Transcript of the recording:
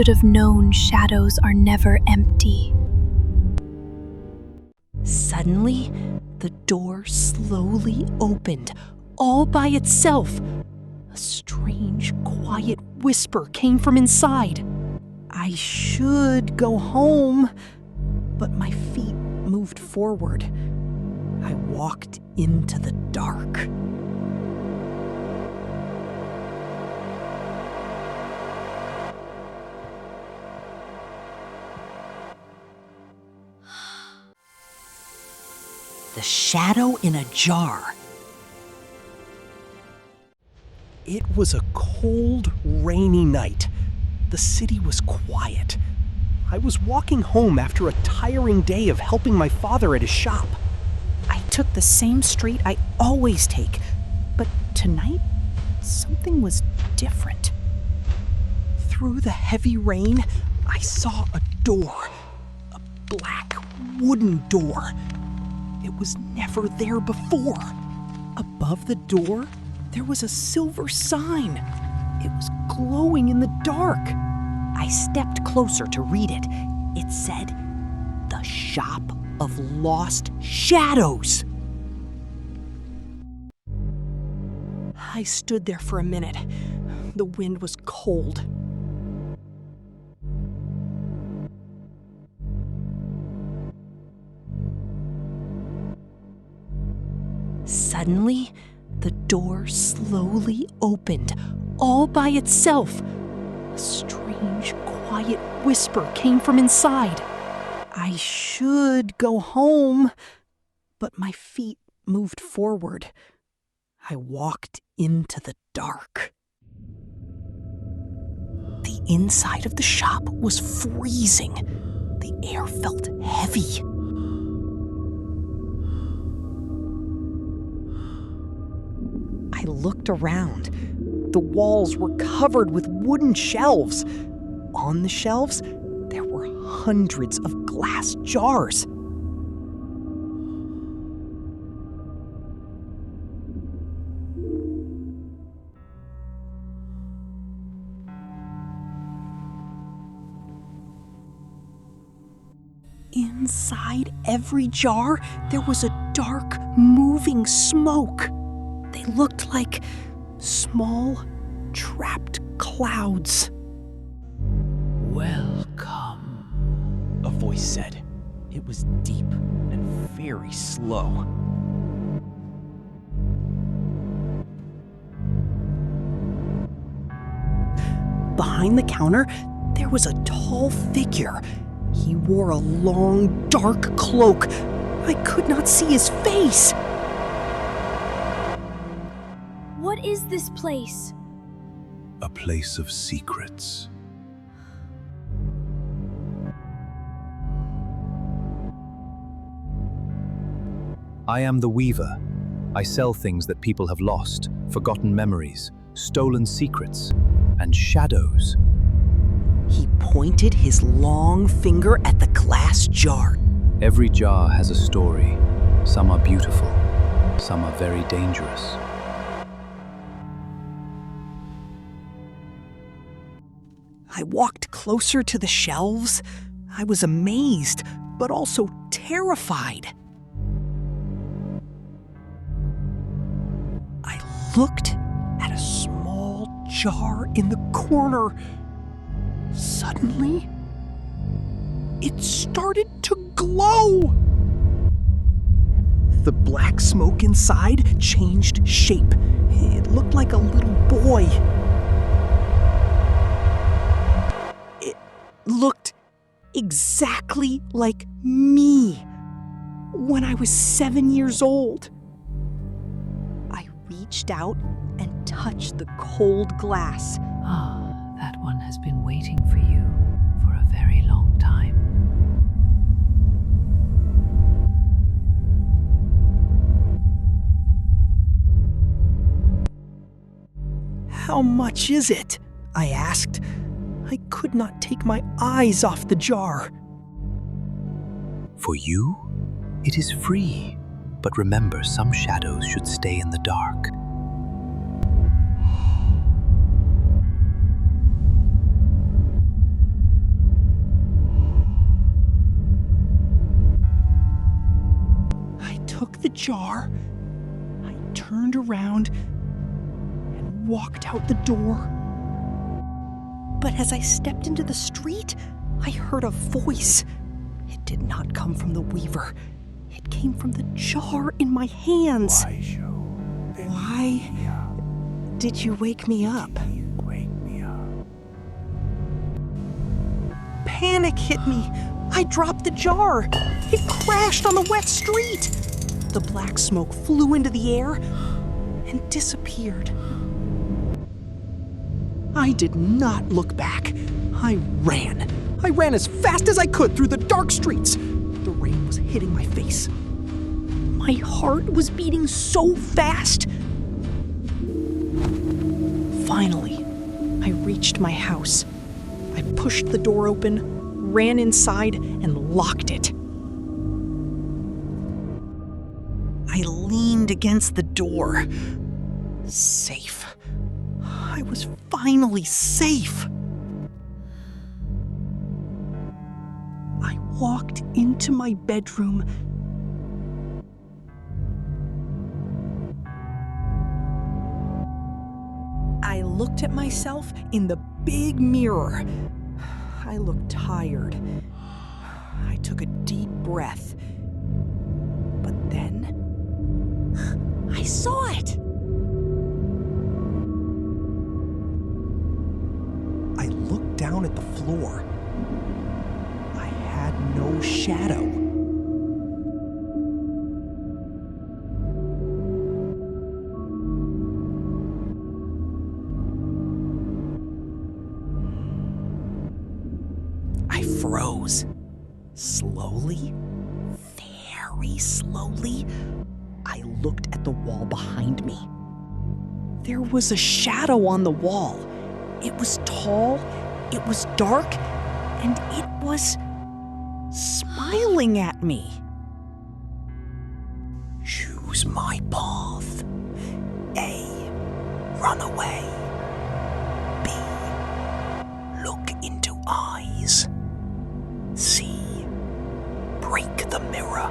should have known shadows are never empty. Suddenly, the door slowly opened, all by itself. A strange, quiet whisper came from inside. I should go home, but my feet moved forward. I walked into the dark. The shadow in a jar. It was a cold, rainy night. The city was quiet. I was walking home after a tiring day of helping my father at his shop. I took the same street I always take, but tonight, something was different. Through the heavy rain, I saw a door, a black wooden door. It was never there before. Above the door, there was a silver sign. It was glowing in the dark. I stepped closer to read it. It said, "The Shop of Lost Shadows." I stood there for a minute. The wind was cold. Suddenly, the door slowly opened, all by itself. A strange, quiet whisper came from inside. I should go home, but my feet moved forward. I walked into the dark. The inside of the shop was freezing. The air felt heavy. I looked around. The walls were covered with wooden shelves. On the shelves, there were hundreds of glass jars. Inside every jar, there was a dark, moving smoke. They looked like small, trapped clouds. "Welcome," a voice said. It was deep and very slow. Behind the counter, there was a tall figure. He wore a long, dark cloak. I could not see his face. What is this place? A place of secrets. I am the Weaver. I sell things that people have lost, forgotten memories, stolen secrets, and shadows. He pointed his long finger at the glass jar. Every jar has a story. Some are beautiful, some are very dangerous. I walked closer to the shelves. I was amazed, but also terrified. I looked at a small jar in the corner. Suddenly, it started to glow. The black smoke inside changed shape. It looked like a little boy. It looked exactly like me when I was 7 years old. I reached out and touched the cold glass. That one has been waiting for you for a very long time. "How much is it?" I asked. I could not take my eyes off the jar. For you, it is free. But remember, some shadows should stay in the dark. jar, I turned around and walked out the door. But as I stepped into the street, I heard a voice. It did not come from the Weaver. It came from the jar in my hands. Why did you wake me up? Panic hit me. I dropped the jar. It crashed on the wet street. The black smoke flew into the air and disappeared. I did not look back. I ran. I ran as fast as I could through the dark streets. The rain was hitting my face. My heart was beating so fast. Finally, I reached my house. I pushed the door open, ran inside, and locked it. I leaned against the door. Safe. I was finally safe. I walked into my bedroom. I looked at myself in the big mirror. I looked tired. I took a deep breath. But then, I saw it! I looked down at the floor. I had no shadow. I froze. Slowly, very slowly, I looked at the wall behind me. There was a shadow on the wall. It was tall, it was dark, and it was smiling at me. Choose my path. A. Run away. B. Look into eyes. C. Break the mirror.